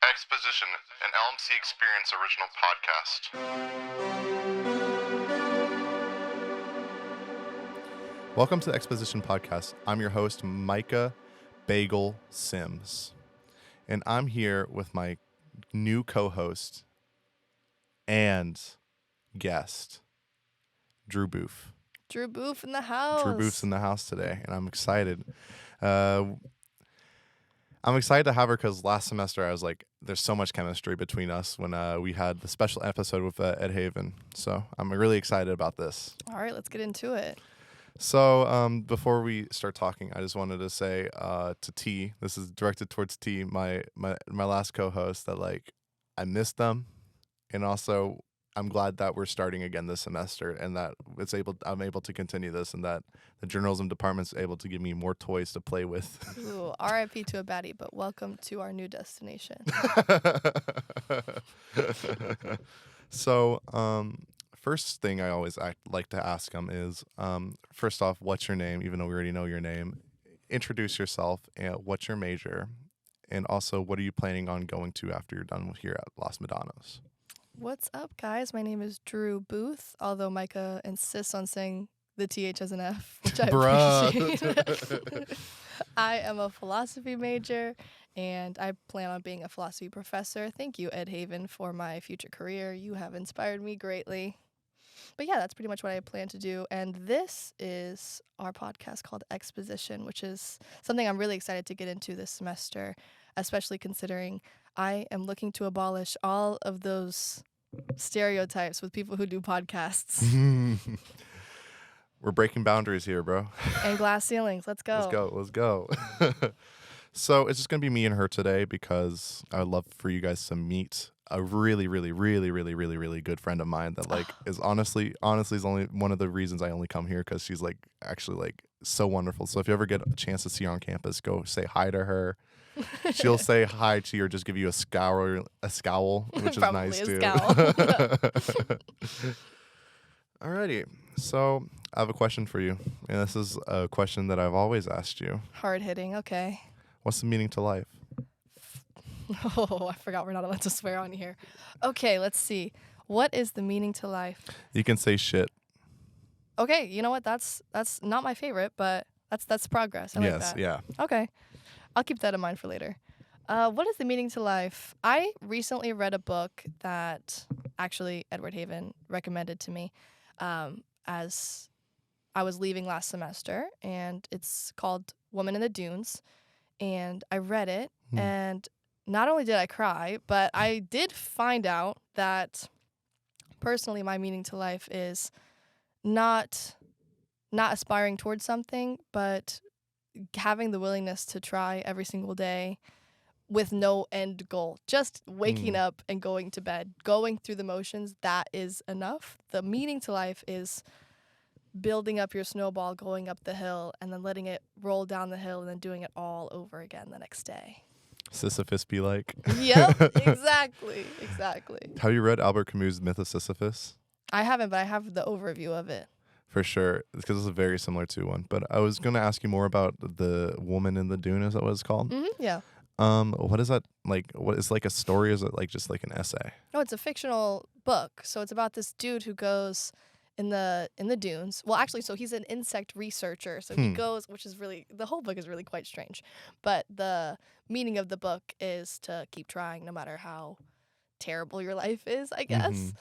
Exposition, an LMC Experience original podcast. Welcome to the Exposition podcast. I'm your host, Micah Simms. And I'm here with my new co-host and guest, Drew Booth. Drew Booth in the house. Drew Booth's in the house today, and I'm excited. I'm excited to have her because last semester I was like, there's so much chemistry between us when we had the special episode with Ed Haven. So I'm really excited about this. All right, let's get into it. So before we start talking, I just wanted to say to T, this is directed towards T, my last co-host, that like I missed them, and also I'm glad that we're starting again this semester and that I'm able to continue this, and that the journalism department's able to give me more toys to play with. Ooh, RIP to a baddie, but welcome to our new destination. So, first thing I always like to ask them is, first off, what's your name? Even though we already know your name, introduce yourself and what's your major, and also what are you planning on going to after you're done here at Los Medanos? What's up, guys? My name is Drew Booth, although Micah insists on saying the TH as an F, which I appreciate. I am a philosophy major, and I plan on being a philosophy professor. Thank you, Ed Haven, for my future career. You have inspired me greatly. But yeah, that's pretty much what I plan to do. And this is our podcast called Exposition, which is something I'm really excited to get into this semester, especially considering I am looking to abolish all of those stereotypes with people who do podcasts. We're breaking boundaries here, bro. And glass ceilings. Let's go. Let's go. So it's just going to be me and her today because I would love for you guys to meet a really, really, really, really, really, really good friend of mine that like is honestly is only one of the reasons I only come here, because she's like actually like so wonderful. So if you ever get a chance to see her on campus, go say hi to her. She'll say hi to you or just give you a scowl, which is nice too. Alrighty, so I have a question for you, and this is a question that I've always asked you. Hard hitting, okay. What's the meaning to life? Oh, I forgot we're not allowed to swear on here. Okay, let's see. What is the meaning to life? You can say shit. Okay, you know what? That's not my favorite, but that's progress. I like that. Yeah. Okay. I'll keep that in mind for later. What is the meaning to life? I recently read a book that actually Edward Haven recommended to me as I was leaving last semester, and it's called Woman in the Dunes. And I read it, and not only did I cry, but I did find out that personally my meaning to life is not aspiring towards something, but having the willingness to try every single day with no end goal. Just waking up and going to bed, going through the motions, that is enough. The meaning to life is building up your snowball, going up the hill, and then letting it roll down the hill and then doing it all over again the next day. Sisyphus be like. Yep, exactly. Have you read Albert Camus' Myth of Sisyphus? I haven't, but I have the overview of it. For sure, because it's very similar to one. But I was going to ask you more about the Woman in the Dune. Is that what it's called? Mm-hmm, yeah. What is that like? What is like a story? Or is it like just like an essay? No, it's a fictional book. So it's about this dude who goes in the dunes. Well, actually, so he's an insect researcher. So he goes, which is really, the whole book is really quite strange. But the meaning of the book is to keep trying no matter how terrible your life is, I guess.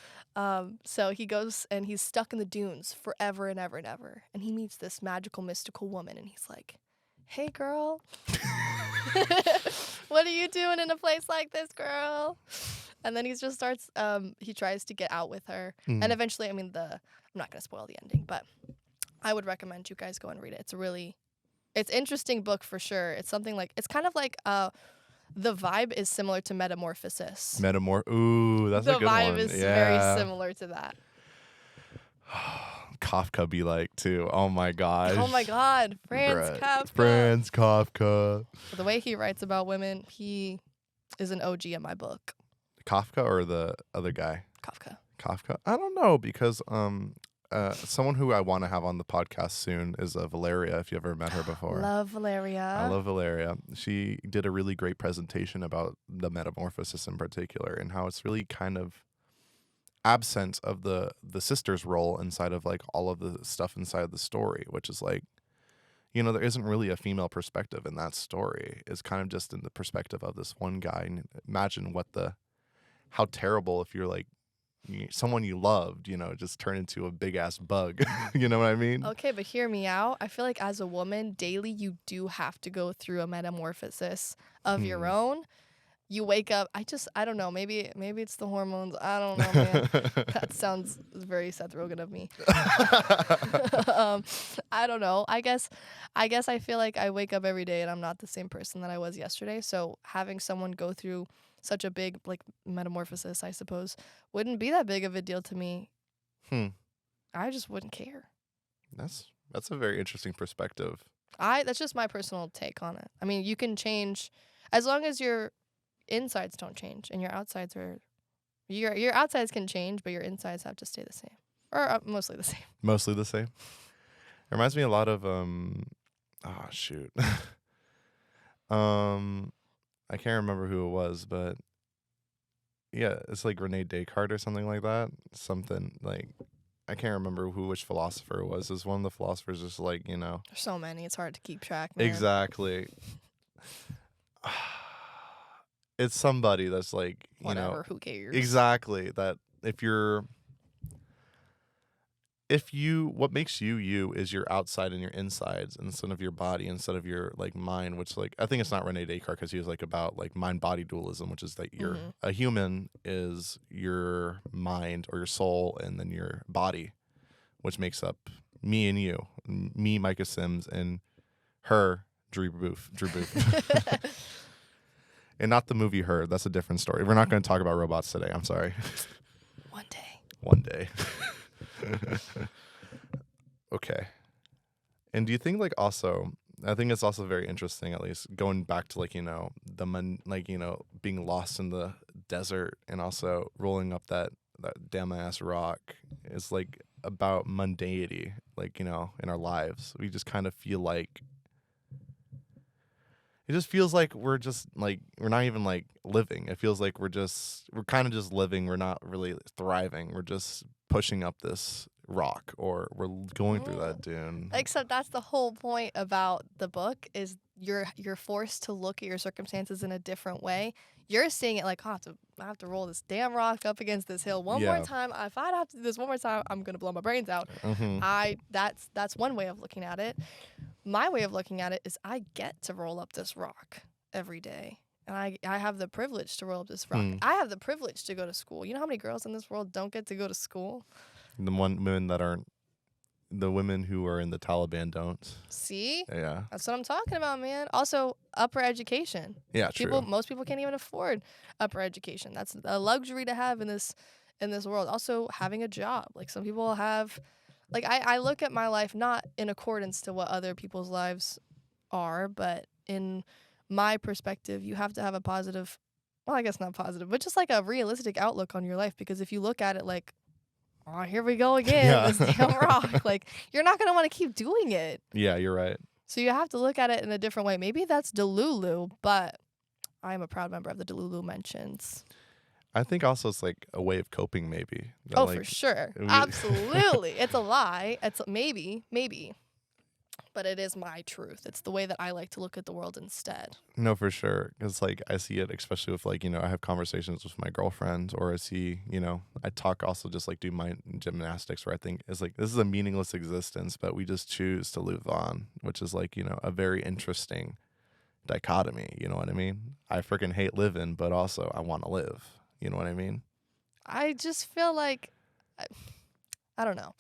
So he goes and he's stuck in the dunes forever and ever and ever. And he meets this magical, mystical woman, and he's like, "Hey, girl. What are you doing in a place like this, girl?" And then he just starts, he tries to get out with her. And eventually, I mean, I'm not going to spoil the ending, but I would recommend you guys go and read it. It's interesting book for sure. It's something like, it's kind of like, the vibe is similar to Metamorphosis. Ooh, that's a good one. The vibe is very similar to that. Kafka be like too. Oh my gosh. Oh my God, Kafka. Franz Kafka. The way he writes about women, he is an OG in my book. Kafka or the other guy? Kafka. I don't know, because someone who I want to have on the podcast soon is Valeria, if you ever met her before. Love Valeria. I love Valeria. She did a really great presentation about the metamorphosis in particular and how it's really kind of absent of the sister's role inside of like all of the stuff inside the story, which is like, there isn't really a female perspective in that story. It's kind of just in the perspective of this one guy. And imagine how terrible if you're like someone you loved, just turn into a big ass bug. You know what I mean? Okay, but hear me out. I feel like as a woman, daily you do have to go through a metamorphosis of your own. You wake up. I don't know. Maybe it's the hormones. I don't know, man. That sounds very Seth Rogen of me. I don't know. I guess I feel like I wake up every day and I'm not the same person that I was yesterday. So having someone go through such a big like metamorphosis, I suppose, wouldn't be that big of a deal to me. I just wouldn't care. That's a very interesting perspective. That's just my personal take on it. I mean, you can change as long as your insides don't change and your outsides your outsides can change, but your insides have to stay the same or mostly the same. Mostly the same. It reminds me a lot of shoot. I can't remember who it was, but yeah, it's like Rene Descartes or something like that. Something like I can't remember which philosopher it was. It was one of the philosophers, just like There's so many, it's hard to keep track. Man. Exactly. It's somebody that's like whatever. Who cares? Exactly. That what makes you is your outside and your insides instead of your body, instead of your like mind, which like I think it's not Rene Descartes because he was like about like mind body dualism, which is that a human is your mind or your soul and then your body, which makes up me and you, me, Micah Simms, and her, Drew Booth. And not the movie Her. That's a different story. We're not going to talk about robots today. I'm sorry. One day. Okay. And do you think like also, I think it's also very interesting, at least going back to like, being lost in the desert and also rolling up that damn ass rock is like about mundanity, like, in our lives. We just kind of feel like, it just feels like we're just like, we're not even like living. It feels like we're kind of just living. We're not really thriving. We're just pushing up this rock or we're going through that dune. Except that's the whole point about the book is you're forced to look at your circumstances in a different way. You're seeing it like, I have to roll this damn rock up against this hill one more time. If I have to do this one more time, I'm going to blow my brains out. That's one way of looking at it. My way of looking at it is I get to roll up this rock every day. And I have the privilege to roll up this rock. I have the privilege to go to school. You know how many girls in this world don't get to go to school? The women who are in the Taliban don't. See? Yeah. That's what I'm talking about, man. Also, upper education. Yeah, true. Most people can't even afford upper education. That's a luxury to have in this world. Also, having a job. Like some people have, like I look at my life not in accordance to what other people's lives are, but in my perspective, you have to have a positive, well, I guess not positive, but just like a realistic outlook on your life. Because if you look at it like, oh, here we go again, this damn rock, like you're not going to want to keep doing it. Yeah, you're right. So you have to look at it in a different way. Maybe that's Delulu, but I am a proud member of the Delulu Mentions. I think also it's like a way of coping, maybe. Oh, like, for sure. Absolutely. It's a lie. It's maybe. But it is my truth. It's the way that I like to look at the world instead. No, for sure. Because, like, I see it, especially with, like, I have conversations with my girlfriend, or I see, I talk also just, like, do my gymnastics, where I think it's, like, this is a meaningless existence, but we just choose to live on, which is, like, a very interesting dichotomy. You know what I mean? I freaking hate living, but also I want to live. You know what I mean? I just feel like, I don't know.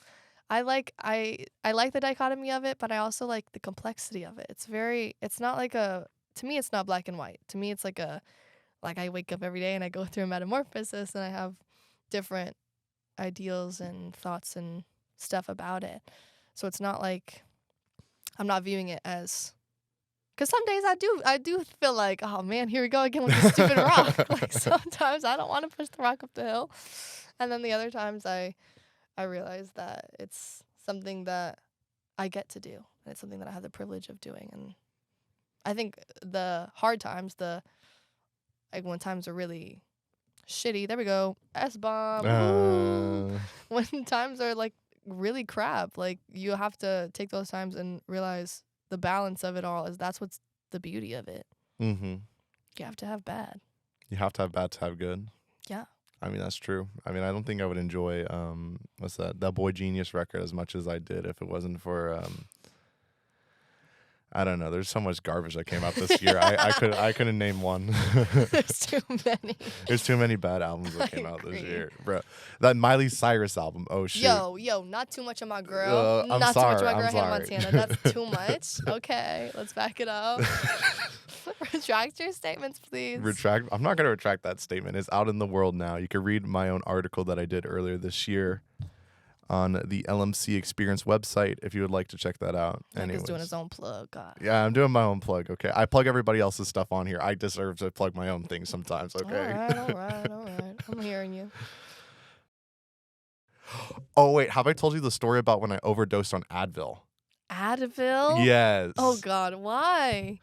I like the dichotomy of it, but I also like the complexity of it. It's not like to me, it's not black and white. To me, it's like I wake up every day and I go through a metamorphosis and I have different ideals and thoughts and stuff about it. So it's not like I'm not viewing it as, because some days I do feel like, oh man, here we go again with this stupid rock. Like sometimes I don't want to push the rock up the hill. And then the other times I I realized that it's something that I get to do. And it's something that I have the privilege of doing. And I think the hard times, like when times are really shitty, there we go, S-bomb, woo! Uh, When times are like really crap, like you have to take those times and realize the balance of it all is that's what's the beauty of it. mm-hmm. You have to have bad. You have to have bad to have good. Yeah. I mean, that's true. I mean, I don't think I would enjoy what's that Boy Genius record as much as I did if it wasn't for I don't know. There's so much garbage that came out this year. I couldn't name one. There's too many. There's too many bad albums that came out this agree. year, bro. That Miley Cyrus album. Oh shit. Yo, not too much of my girl. I'm Not sorry, too much of my I'm girl, Hannah sorry. Montana. That's too much. Okay, let's back it up. Retract your statements, please. I'm not gonna retract that statement. It's out in the world now. You can read my own article that I did earlier this year on the LMC Experience website if you would like to check that out. Micah's doing his own plug. God. Yeah, I'm doing my own plug. Okay, I plug everybody else's stuff on here. I deserve to plug my own things sometimes. Okay. All right. I'm hearing you. Oh wait, have I told you the story about when I overdosed on Advil? Advil? Yes. Oh God, why?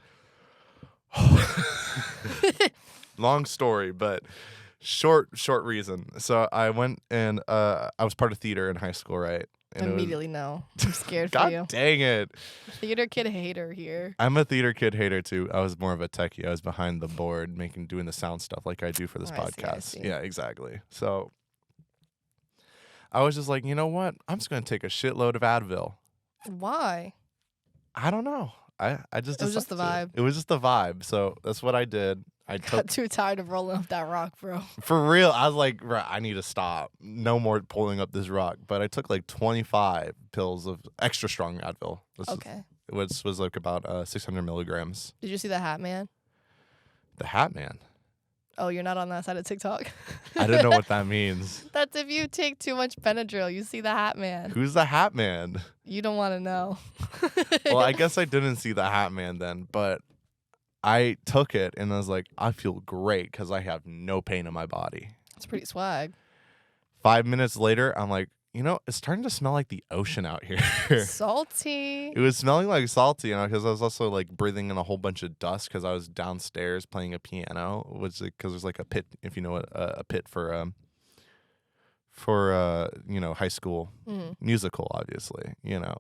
Long story, but short reason. So I went and I was part of theater in high school, right? And Immediately no. I'm scared for God you. dang it. Theater kid hater here. I'm a theater kid hater too. I was more of a techie. I was behind the board doing the sound stuff like I do for this podcast. I see. Yeah, exactly. So I was just like, you know what? I'm just gonna take a shitload of Advil. Why? I don't know. I just It was just the decided vibe. to. It was just the vibe. So that's what I did. I took Got too tired of rolling up that rock, bro. for real. I was like, right, I need to stop. No more pulling up this rock. But I took like 25 pills of extra strong Advil. Okay. Which was like about 600 milligrams. Did you see the Hat Man? The Hat Man. Oh, you're not on that side of TikTok? I didn't know what that means. That's if you take too much Benadryl, you see the Hat Man. Who's the Hat Man? You don't want to know. Well, I guess I didn't see the Hat Man then, but I took it and I was like, I feel great because I have no pain in my body. It's pretty swag. 5 minutes later, I'm like, you know, it's starting to smell like the ocean out here. Salty. It was smelling like salty, because I was also like breathing in a whole bunch of dust because I was downstairs playing a piano, which because there's like a pit, if you know what a pit for high school musical, obviously, you know.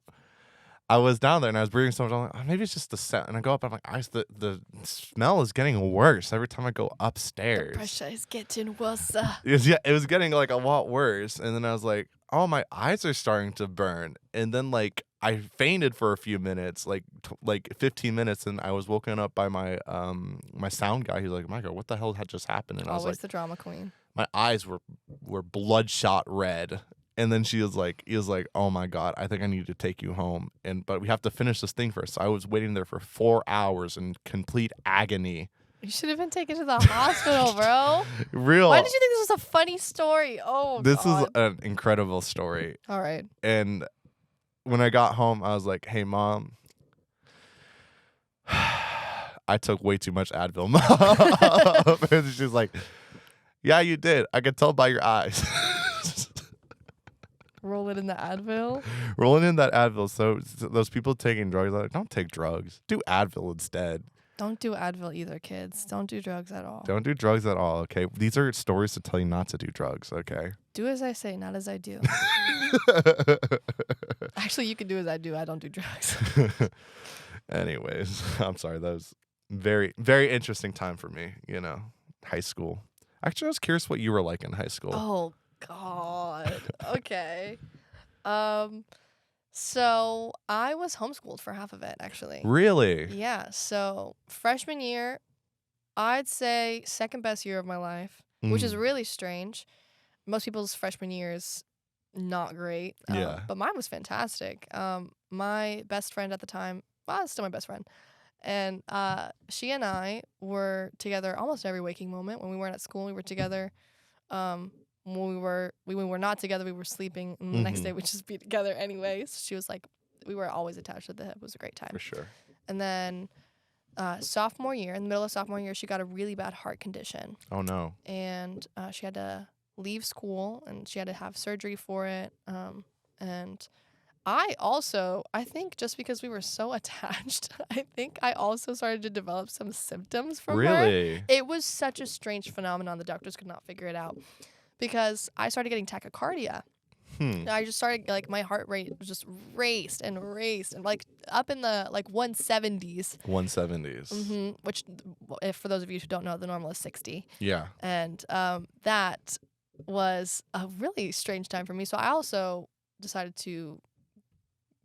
I was down there and I was breathing so much. I'm like, oh, maybe it's just the scent. And I go up. I'm like, the smell is getting worse every time I go upstairs. The pressure is getting worse. It was getting like a lot worse. And then I was like, oh, my eyes are starting to burn. And then like I fainted for a few minutes, like 15 minutes, and I was woken up by my my sound guy. He was like, Micah, what the hell had just happened? And I was Always like, the drama queen. my eyes were bloodshot red. And then he was like, oh my God, I think I need to take you home. But we have to finish this thing first. So I was waiting there for 4 hours in complete agony. You should have been taken to the hospital, bro. Real. Why did you think this was a funny story? Oh, This God. is an incredible story. All right. And when I got home, I was like, hey, Mom, I took way too much Advil, Mom. And she's like, yeah, you did. I could tell by your eyes. Roll it in the Advil. Rolling in that Advil. So those people taking drugs, like, don't take drugs. Do Advil instead. Don't do Advil either, kids. Don't do drugs at all. Don't do drugs at all, okay? These are stories to tell you not to do drugs, okay? Do as I say, not as I do. Actually, you can do as I do. I don't do drugs. Anyways, I'm sorry. That was very, very interesting time for me, you know, high school. Actually, I was curious what you were like in high school. Oh, God. Okay. So I was homeschooled for half of it, actually. Really? Yeah. So freshman year, I'd say second best year of my life, which is really strange. Most people's freshman year is not great. Yeah. But mine was fantastic. My best friend at the time, well, it's still my best friend. And she and I were together almost every waking moment. When we weren't at school, we were together. When we were not together, we were sleeping. And the next day, we'd just be together anyways. She was like, we were always attached at the hip. It was a great time. For sure. And then sophomore year, in the middle of sophomore year, she got a really bad heart condition. Oh, no. And she had to leave school, and she had to have surgery for it. And I think just because we were so attached, I think I also started to develop some symptoms from her. Really? It was such a strange phenomenon. The doctors could not figure it out because I started getting tachycardia. I just started, like, my heart rate just raced and like up in the like 170s. 170s. Which, if for those of you who don't know, the normal is 60. Yeah. And that was a really strange time for me. So I also decided to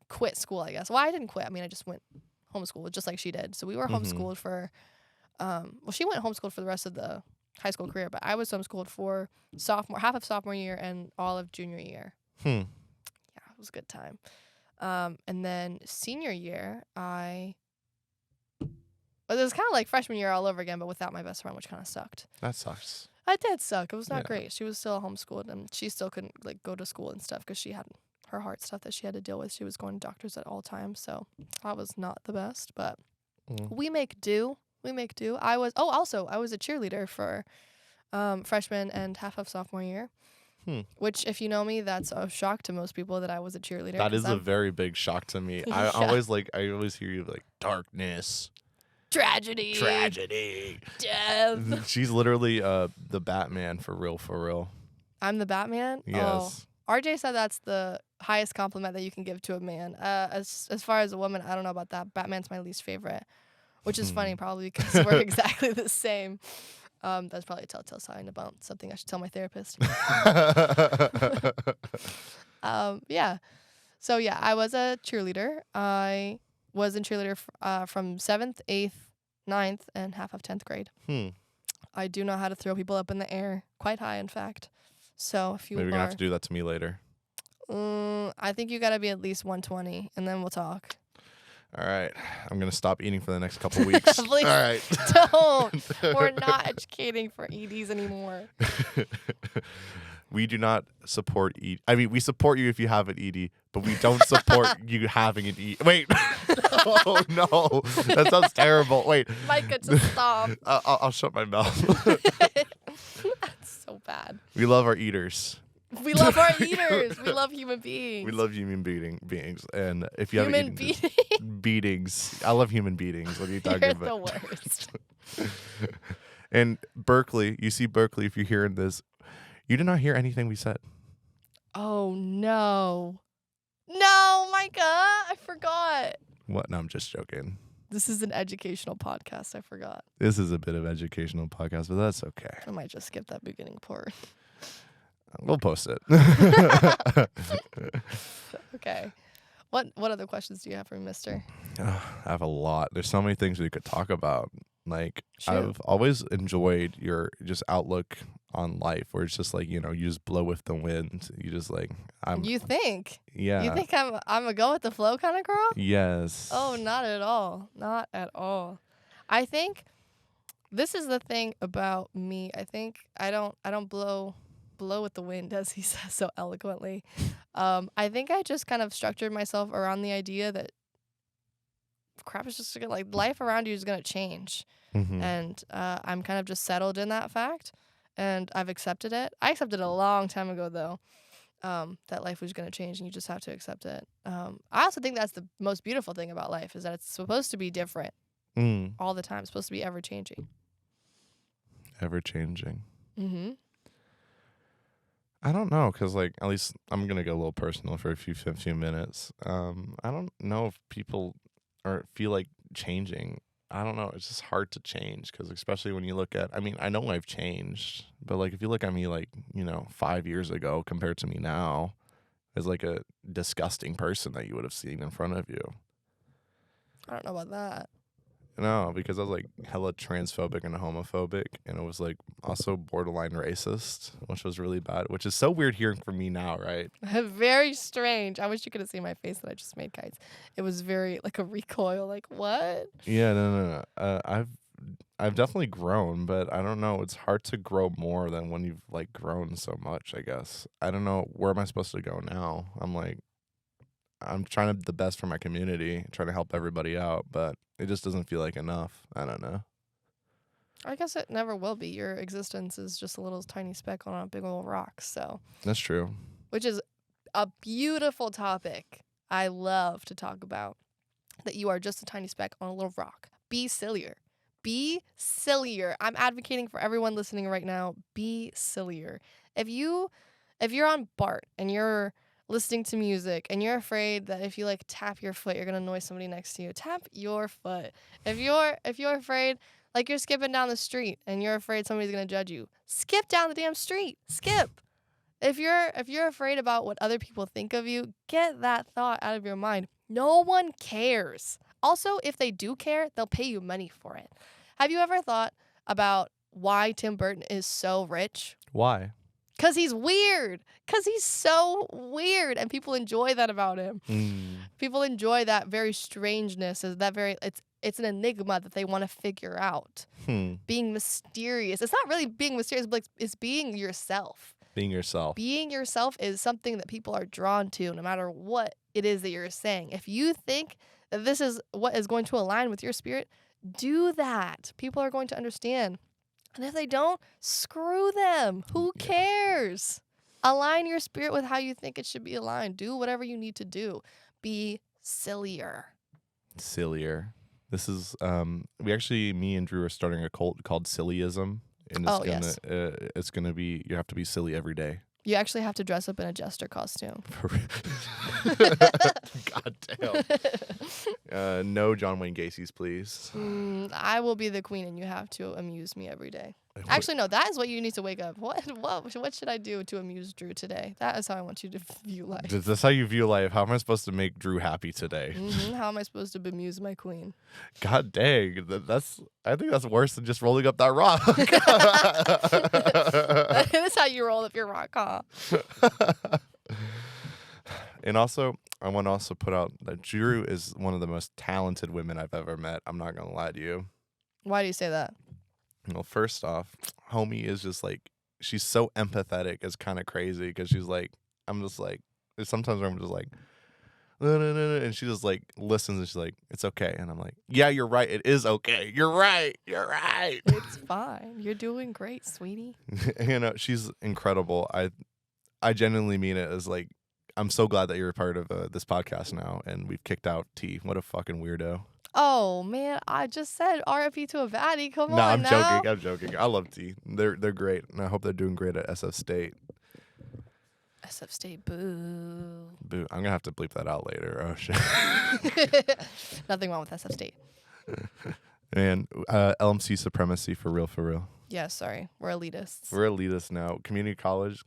quit school, I guess. Well, I didn't quit. I mean, I just went homeschooled just like she did. So we were homeschooled for, she went homeschooled for the rest of the high school career, but I was homeschooled for half of sophomore year and all of junior year. Yeah, it was a good time. And then senior year, it was kind of like freshman year all over again, but without my best friend, which kind of sucked. That sucks. It did suck. It was not great. She was still homeschooled, and she still couldn't like go to school and stuff because she had her heart stuff that she had to deal with. She was going to doctors at all times, so that was not the best. But we make do. I was a cheerleader for freshman and half of sophomore year. Which, if you know me, that's a shock to most people that I was a cheerleader. That is a very big shock to me. I always hear you like darkness, tragedy, death. She's literally the Batman for real. I'm the Batman? Yes. Oh, RJ said that's the highest compliment that you can give to a man. As far as a woman, I don't know about that. Batman's my least favorite, which is funny probably because we're exactly the same. That's probably a telltale sign about something I should tell my therapist. Yeah. So, yeah, I was a cheerleader. I was in cheerleader from 7th, 8th, 9th, and half of 10th grade. I do know how to throw people up in the air, quite high, in fact. So if you maybe you're going to have to do that to me later. I think you got to be at least 120, and then we'll talk. All right. I'm going to stop eating for the next couple weeks. Please all right. don't. We're not educating for EDs anymore. We do not support ED. I mean, we support you if you have an ED, but we don't support you having an ED. Wait. Oh, no. That sounds terrible. Wait. Micah, just stop. I'll shut my mouth. That's so bad. We love our eaters. We love our eaters. We love human beings. We love human beings. And if you have human beatings, I love human beatings. What are you talking about? You're the worst. And Berkeley, you see Berkeley, if you're hearing this, you did not hear anything we said. Oh, no. No, Micah, I forgot. What? No, I'm just joking. This is an educational podcast. I forgot. This is a bit of educational podcast, but that's okay. I might just skip that beginning part. We'll post it. Okay. What other questions do you have for me, mister? I have a lot. There's so many things we could talk about. Like, Shoot. I've always enjoyed your just outlook on life, where it's just like, you just blow with the wind. You just like, You think? Yeah. You think I'm a go with the flow kind of girl? Yes. Oh, not at all. Not at all. I think this is the thing about me. I think I don't blow with the wind, as he says so eloquently. I think I just kind of structured myself around the idea that crap is just gonna, like, life around you is gonna change. And I'm kind of just settled in that fact, and I've accepted it. I accepted it a long time ago, though, that life was gonna change, and you just have to accept it. I also think that's the most beautiful thing about life, is that it's supposed to be different all the time. It's supposed to be ever changing. Ever changing. I don't know, because, like, at least I'm going to get a little personal for a few minutes. I don't know if people feel like changing. I don't know. It's just hard to change, because especially when you look at, I mean, I know I've changed, but, like, if you look at me, like, 5 years ago compared to me now, as, like, a disgusting person that you would have seen in front of you. I don't know about that. No, because I was like hella transphobic and homophobic, and it was like also borderline racist, which was really bad, which is so weird hearing from me now, right? Very strange. I wish you could have seen my face that I just made, guys. It was very like a recoil, like, what? Yeah, no. I've definitely grown, but I don't know. It's hard to grow more than when you've like grown so much, I guess. I don't know, where am I supposed to go now? I'm trying to the best for my community, trying to help everybody out, but it just doesn't feel like enough. I don't know. I guess it never will be. Your existence is just a little tiny speck on a big old rock. So, That's true. which is a beautiful topic. I love to talk about that you are just a tiny speck on a little rock. Be sillier. Be sillier. I'm advocating for everyone listening right now. Be sillier. If you're on BART and you're listening to music and you're afraid that if you like tap your foot you're gonna annoy somebody next to you, tap your foot. If you're afraid, like you're skipping down the street and you're afraid somebody's gonna judge you, skip down the damn street. Skip. If you're afraid about what other people think of you, get that thought out of your mind. No one cares. Also, if they do care, they'll pay you money for it. Have you ever thought about why Tim Burton is so rich? Why? Because he's weird. Because he's so weird, and people enjoy that about him. People enjoy that very strangeness. It's an enigma that they want to figure out. Being mysterious. It's not really being mysterious, but it's being yourself. Being yourself. Being yourself is something that people are drawn to, no matter what it is that you're saying. If you think that this is what is going to align with your spirit, do that. People are going to understand. And if they don't, screw them. Who cares? Align your spirit with how you think it should be aligned. Do whatever you need to do. Be sillier. Sillier. This is me and Drew are starting a cult called Sillyism. And it's gonna be, you have to be silly every day. You actually have to dress up in a jester costume. God damn. No John Wayne Gacy's, please. I will be the queen and you have to amuse me every day. Actually, no, that is what you need to wake up. What should I do to amuse Drew today? That is how I want you to view life. That's how you view life. How am I supposed to make Drew happy today? How am I supposed to bemuse my queen? God dang. I think that's worse than just rolling up that rock. That's how you roll up your rock, huh? And also, I want to also put out that Drew is one of the most talented women I've ever met. I'm not going to lie to you. Why do you say that? Well, first off, homie is just like, she's so empathetic. It's kind of crazy because she's like, I'm just like, sometimes I'm just like, no, and she just like listens and she's like, it's okay. And I'm like, yeah, you're right. It is okay. You're right. You're right. It's fine. You're doing great, sweetie. She's incredible. I genuinely mean it as like, I'm so glad that you're a part of this podcast now, and we've kicked out T. What a fucking weirdo. Oh man, I just said RIP to a baddie. Come on now. I'm joking. I love T. They're great, and I hope they're doing great at SF State. SF State, boo. Boo. I'm gonna have to bleep that out later. Oh shit. Nothing wrong with SF State. And LMC supremacy for real. Yeah, sorry. We're elitists. We're elitists now. Community college.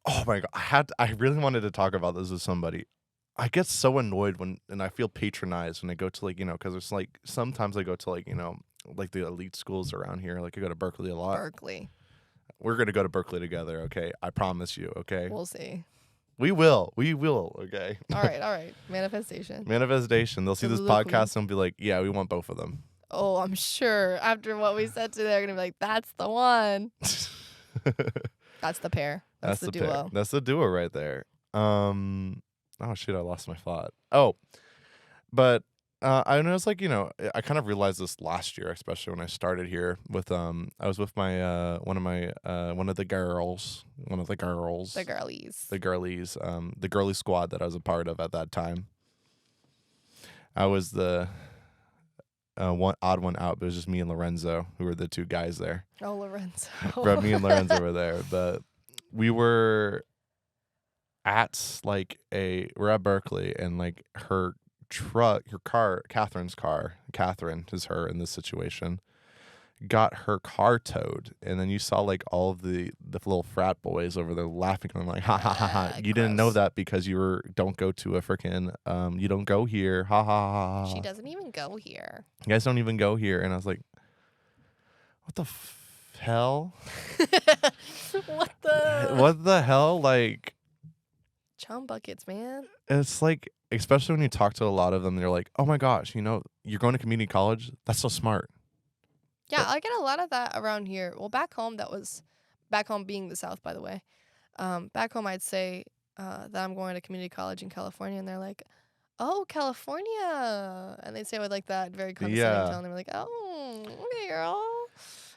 Oh my god. I really wanted to talk about this with somebody. I get so annoyed and I feel patronized when I go to because it's like sometimes I go to like the elite schools around here. Like I go to Berkeley a lot. Berkeley. We're gonna go to Berkeley together, okay? I promise you, okay? We'll see. We will, okay? All right. Manifestation. They'll see this podcast and be like, yeah, we want both of them. Oh, I'm sure after what we said today, they're gonna be like, that's the one. That's the pair. That's the duo. Pair. That's the duo right there. Oh shit, I lost my thought. Oh, but I know it's like I kind of realized this last year, especially when I started here with I was with my one of the girlies, the girly squad that I was a part of at that time. I was the one odd one out, but it was just me and Lorenzo who were the two guys there. Oh, Lorenzo. Me and Lorenzo were there, but we were at we're at Berkeley, and like her car, Catherine is her in this situation, got her car towed, and then you saw like all of the little frat boys over there laughing. I'm like, ha ha ha ha! You didn't know that because don't go to a freaking you don't go here, ha ha ha ha. She doesn't even go here. You guys don't even go here, and I was like, what the hell? What the hell? Like, chum buckets, man. It's like, especially when you talk to a lot of them, they're like, oh my gosh, you're going to community college? That's so smart. Yeah, I get a lot of that around here. Well, back home being the South, by the way. Back home, I'd say that I'm going to community college in California, and they're like, oh, California. And they say it with like that very condescending tone. They're like, oh, okay, girl.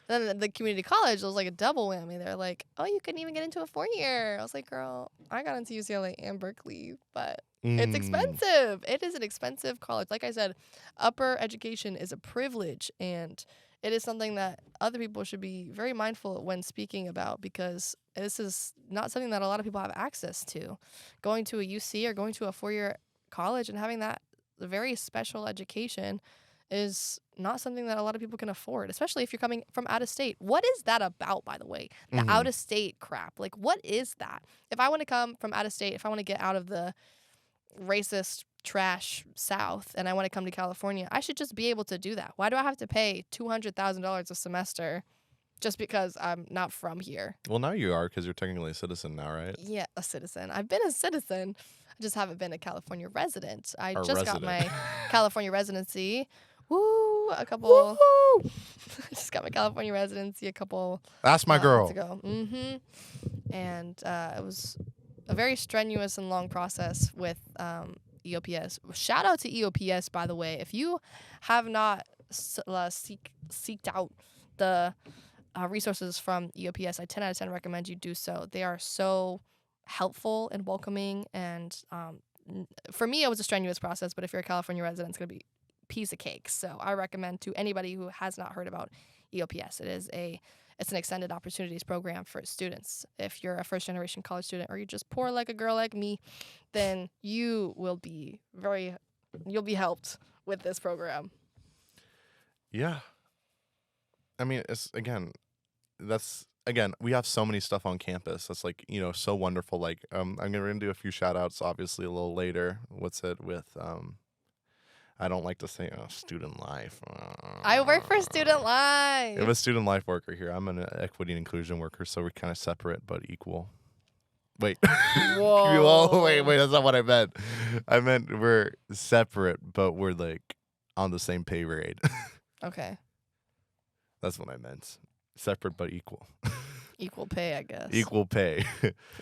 Then the community college was like a double whammy. They're like, oh, you couldn't even get into a 4-year. I was like, girl, I got into UCLA and Berkeley, but it's expensive. It is an expensive college. Like I said, upper education is a privilege, and it is something that other people should be very mindful when speaking about, because this is not something that a lot of people have access to. Going to a UC or going to a 4-year college and having that very special education is not something that a lot of people can afford, especially if you're coming from out of state. What is that about, by the way? The out of state crap. Like, what is that? If I want to come from out of state, if I want to get out of the racist trash South and I want to come to California, I should just be able to do that. Why do I have to pay $200,000 a semester just because I'm not from here? Well, now you are, because you're technically a citizen now, right? Yeah, a citizen. I've been a citizen. I just haven't been a California resident. I A just got resident. my California residency. Woo! I just got my California residency a couple That's my months girl. ago. And it was a very strenuous and long process with EOPS. Shout out to EOPS, by the way. If you have not seeked out the resources from EOPS, I 10 out of 10 recommend you do so. They are so helpful and welcoming, and for me, it was a strenuous process, but if you're a California resident, it's going to be piece of cake. So I recommend to anybody who has not heard about EOPS. It's an extended opportunities program for students. If you're a first generation college student or you're just poor like a girl like me, then you'll be helped with this program. Yeah. I mean, we have so many stuff on campus that's like, so wonderful. Like, I'm going to do a few shout outs, obviously, a little later. What's it with, I don't like to say student life. I work for Student Life. I have a student life worker here. I'm an equity and inclusion worker, so we're kind of separate but equal. Wait. Whoa. Wait, that's not what I meant. I meant we're separate, but we're like on the same pay grade. Okay. That's what I meant. Separate but equal. Equal pay, I guess. Equal pay.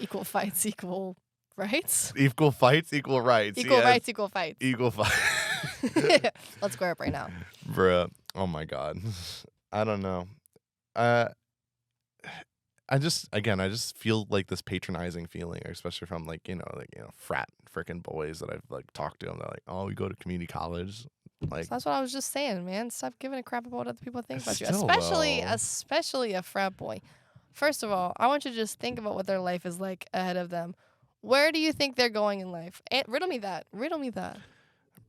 Equal fights, equal rights. Equal fights, equal rights. Equal yes. rights, equal fights. Equal fights. Let's square up right now. Bruh. Oh my God. I don't know. I just feel like this patronizing feeling, especially from frat freaking boys that I've like talked to. And they're like, oh, we go to community college. Like, so that's what I was just saying, man. Stop giving a crap about what other people think about you. Still, Especially a frat boy. First of all, I want you to just think about what their life is like ahead of them. Where do you think they're going in life? Riddle me that.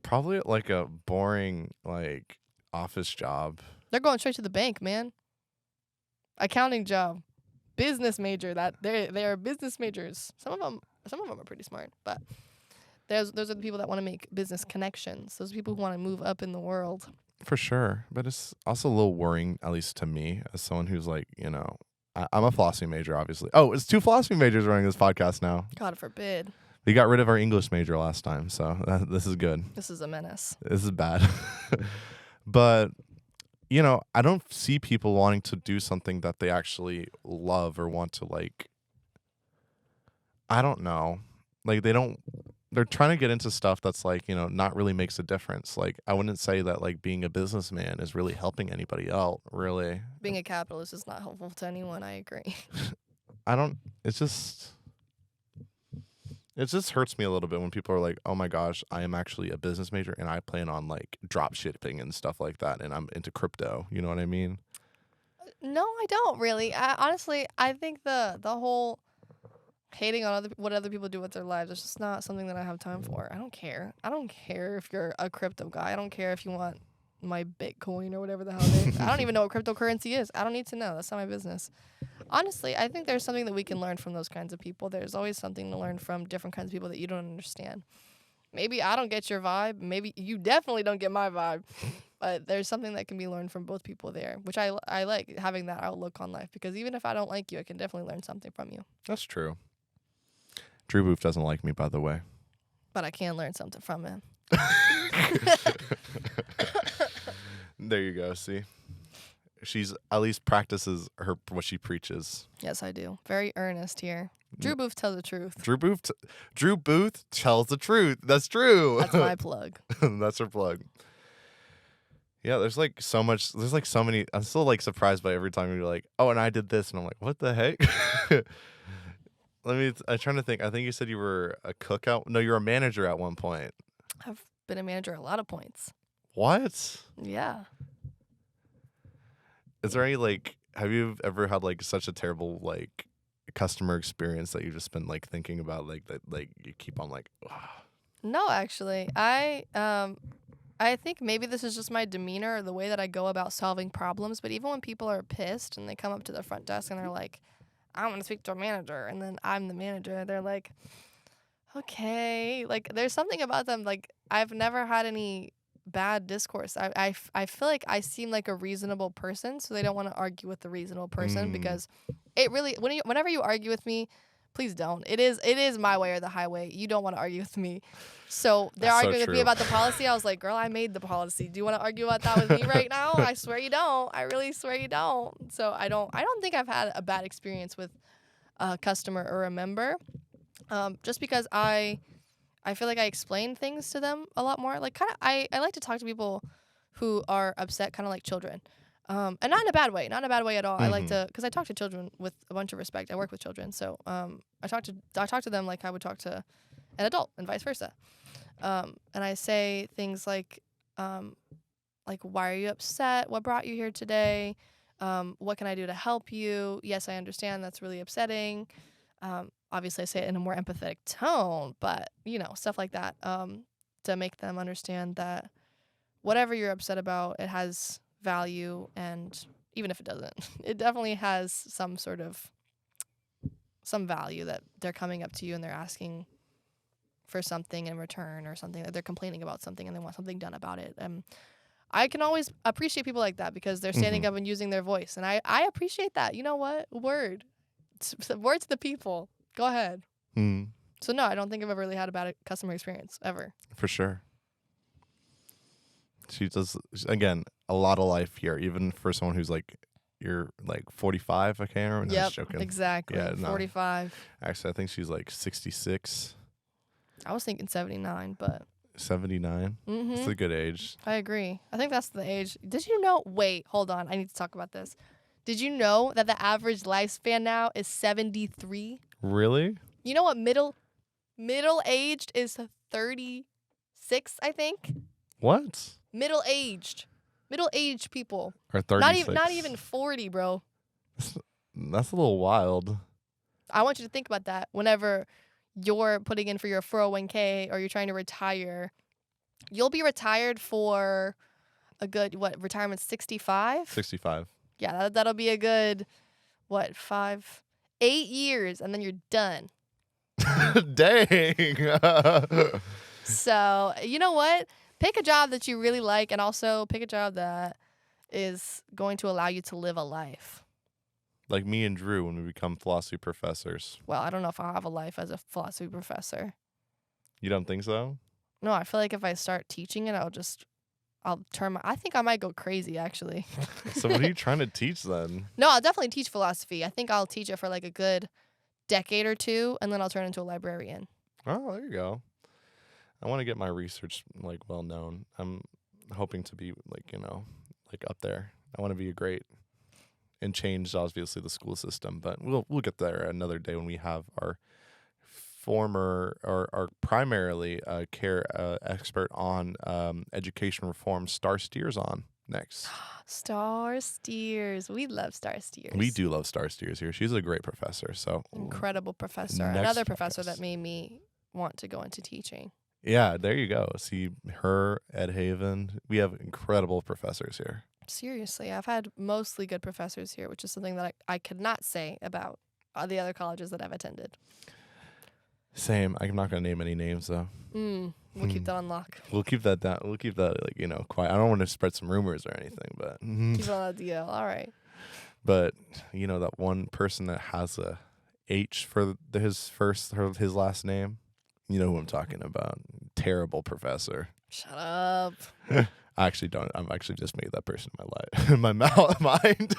probably like a boring like office job. They're going straight to the bank, man. Accounting job. Business major. That they are business majors. Some of them are pretty smart, but those are the people that want to make business connections. Those are people who want to move up in the world. For sure. But it's also a little worrying, at least to me, as someone who's like, I'm a philosophy major, obviously. Oh, it's 2 philosophy majors running this podcast now. God forbid. We got rid of our English major last time, so this is good. This is a menace. This is bad. But, I don't see people wanting to do something that they actually love or want to, like, I don't know. Like, they're trying to get into stuff that's like, not really makes a difference. Like, I wouldn't say that like being a businessman is really helping anybody out, really. Being a capitalist is not helpful to anyone, I agree. It just hurts me a little bit when people are like, oh my gosh, I am actually a business major and I plan on like drop shipping and stuff like that. And I'm into crypto. You know what I mean? No, I don't really. Honestly, I think the whole hating on what other people do with their lives is just not something that I have time for. I don't care. I don't care if you're a crypto guy. I don't care if you want my Bitcoin or whatever the hell it is. I don't even know what cryptocurrency is. I don't need to know. That's not my business. Honestly, I think there's something that we can learn from those kinds of people. There's always something to learn from different kinds of people that you don't understand. Maybe I don't get your vibe. Maybe you definitely don't get my vibe. But there's something that can be learned from both people there, which I like having that outlook on life, because even if I don't like you, I can definitely learn something from you. That's true. Drew Booth doesn't like me, by the way. But I can learn something from him. There you go. See, she's at least practices what she preaches. Yes, I do. Very earnest here. Drew Booth tells the truth. Drew Booth tells the truth. That's true. That's my plug. That's her plug. Yeah, there's like so much. There's like so many. I'm still like surprised by every time you're like, oh, and I did this, and I'm like, what the heck? I'm trying to think. I think you said you were a cook out. No, you're a manager at one point. I've been a manager a lot of points. What? Yeah. Is there any like? Have you ever had like such a terrible like customer experience that you've just been like thinking about like that like you keep on like? Ugh. No, actually, I think maybe this is just my demeanor or the way that I go about solving problems. But even when people are pissed and they come up to the front desk and they're like, "I want to speak to a manager," and then I'm the manager, they're like, "Okay." Like, there's something about them. Like, I've never had any bad discourse. I feel like I seem like a reasonable person, so they don't want to argue with the reasonable person because it really whenever you argue with me, please don't. It is my way or the highway. You don't want to argue with me. So they're That's so arguing with me true. about the policy. I was like, girl, I made the policy. Do you want to argue about that with me right now? I swear you don't. I really swear you don't. So I don't think I've had a bad experience with a customer or a member. Just because I feel like I explain things to them a lot more. Like I like to talk to people who are upset kind of like children. And not in a bad way, not in a bad way at all. I like to, because I talk to children with a bunch of respect. I work with children, so I talk to them like I would talk to an adult, and vice versa. And I say things like, why are you upset? What brought you here today? What can I do to help you? Yes, I understand that's really upsetting. Obviously, I say it in a more empathetic tone, but stuff like that, to make them understand that whatever you're upset about, it has value, and even if it doesn't, it definitely has some value that they're coming up to you and they're asking for something in return, or something that they're complaining about something and they want something done about it. I can always appreciate people like that because they're standing up and using their voice, and I appreciate that. You know what? Word to the people. Go ahead. So no, I don't think I've ever really had a bad customer experience ever. For sure. She does, again, a lot of life here, even for someone who's like, you're like 45, I can't remember. No, Yep, just joking. exactly. Yeah, no. 45. Actually, I think she's like 66. I was thinking 79, but 79. It's a good age. I agree. I think that's the age. Did you know? Wait, hold on. I need to talk about this. Did you know that the average lifespan now is 73? Really? You know what middle-aged is 36, I think? What? Middle-aged people. Or 36. Not even 40, bro. That's a little wild. I want you to think about that whenever you're putting in for your 401k or you're trying to retire. You'll be retired for a good, retirement 65? 65. Yeah, that'll be a good, 8 years, and then you're done. Dang. So, you know what? Pick a job that you really like, and also pick a job that is going to allow you to live a life. Like me and Drew when we become philosophy professors. Well, I don't know if I'll have a life as a philosophy professor. You don't think so? No, I feel like if I start teaching it, I think I might go crazy, actually. So what are you trying to teach then? No, I'll definitely teach philosophy. I think I'll teach it for like a good decade or two, and then I'll turn into a librarian. Oh, there you go. I want to get my research like well known. I'm hoping to be like up there. I want to be and change obviously the school system, but we'll get there another day when we have our our primarily care expert on education reform, Star Steers, on next. Star Steers. We love Star Steers. We do love Star Steers here. She's a great professor. So incredible professor. Next Another professor that made me want to go into teaching. Yeah, there you go. See, her, Ed Haven. We have incredible professors here. Seriously, I've had mostly good professors here, which is something that I could not say about the other colleges that I've attended. Same. I'm not going to name any names, though. We'll keep that on lock. We'll keep that down. We'll keep that, quiet. I don't want to spread some rumors or anything, but... Keep it on the DL. All right. But, that one person that has a H for his last name, you know who I'm talking about. Terrible professor. Shut up. I actually don't. I'm actually just made that person in my mind.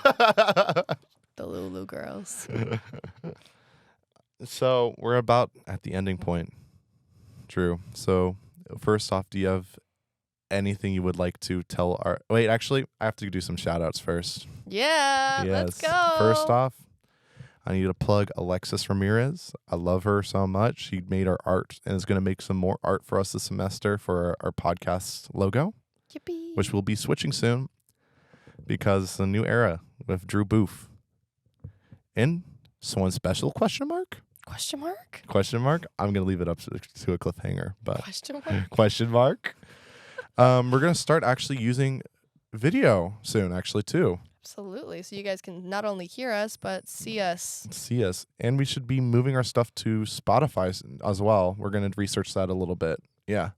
The Lulu girls. So we're about at the ending point, Drew. So first off, do you have anything you would like to tell our... Wait, actually, I have to do some shout-outs first. Yeah, let's go. First off, I need to plug Alexis Ramirez. I love her so much. She made our art and is going to make some more art for us this semester for our podcast logo, Yippee. which we'll be switching soon because it's a new era with Drew Booth. And someone special, question mark? Question mark? Question mark? I'm going to leave it up to a cliffhanger, but Question mark? question mark? We're going to start actually using video soon, actually, too. Absolutely. So you guys can not only hear us, but see us. See us. And we should be moving our stuff to Spotify as well. We're going to research that a little bit. Yeah.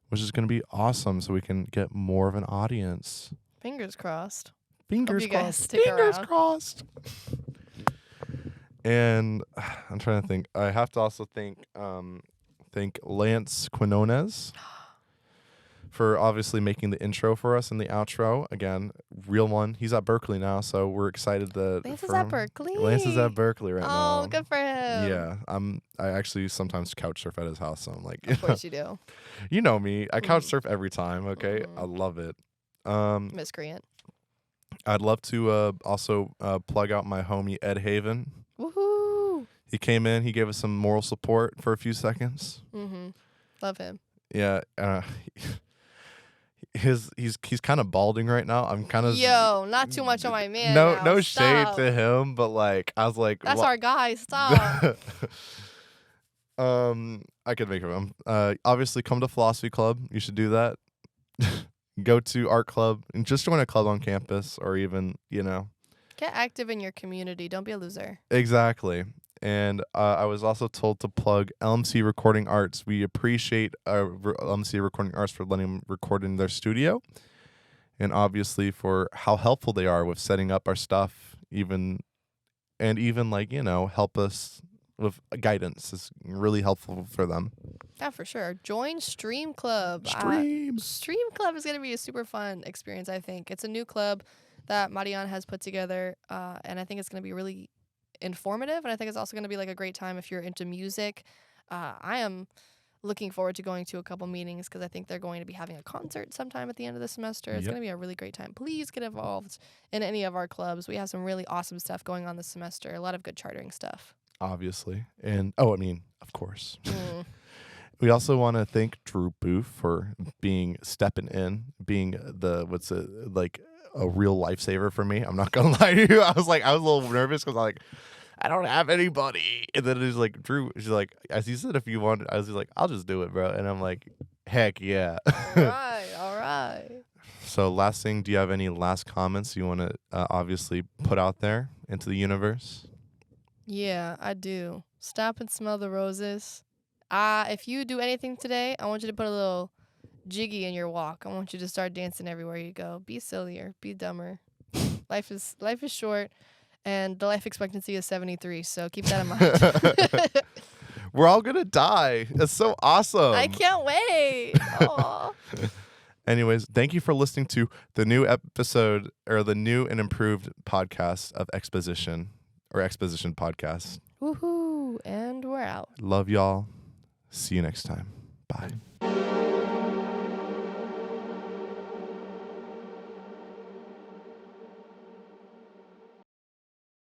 Which is going to be awesome so we can get more of an audience. Fingers crossed. Fingers Hope you guys crossed. stick Fingers around. crossed. And I'm trying to think. I have to also thank Lance Quinones for obviously making the intro for us and the outro. Again, real one. He's at Berkeley now, so we're excited that Lance is at Berkeley. Lance is at Berkeley right now. Oh, good for him. Yeah, I actually sometimes couch surf at his house, so I'm like, Of course you do. you know me. I couch surf every time. Okay, I love it. Miscreant. I'd love to also plug out my homie Ed Haven. Woohoo. He came in. He gave us some moral support for a few seconds. Love him. Yeah. He's kind of balding right now. I'm kind of not too much on my man. No Stop. shade to him, but like I was like, That's our guy. Stop. I could make him. Obviously, come to Philosophy Club. You should do that. Go to art club and just join a club on campus, or even Get active in your community. Don't be a loser. Exactly. And I was also told to plug LMC Recording Arts. We appreciate LMC Recording Arts for letting them record in their studio, and obviously for how helpful they are with setting up our stuff, even help us with guidance. Is really helpful for them. Yeah, for sure. Join Stream Club. Stream Club is going to be a super fun experience, I think. It's a new club that Marian has put together, and I think it's going to be really informative, and I think it's also going to be like a great time if you're into music. I am looking forward to going to a couple meetings because I think they're going to be having a concert sometime at the end of the semester. It's going to be a really great time. Please get involved in any of our clubs. We have some really awesome stuff going on this semester. A lot of good chartering stuff. Obviously. And of course. We also want to thank Drew Booth for being a real lifesaver for me. I'm not gonna lie to you. I was a little nervous because I don't have anybody. And then it's like, Drew, she's like, as you said, if you want, I was just like, I'll just do it, bro. And I'm like, heck yeah. All right. So last thing, do you have any last comments you want to obviously put out there into the universe? Yeah, I do. Stop and smell the roses. If you do anything today, I want you to put a little jiggy in your walk. I want you to start dancing everywhere you go. Be sillier. Be dumber. Life is short, and the life expectancy is 73, so keep that in mind. We're all going to die. That's so awesome. I can't wait. Aw. Anyways, thank you for listening to the new episode, or the new and improved podcast of Exposition, or Exposition Podcast. Woohoo. And we're out. Love y'all. See you next time.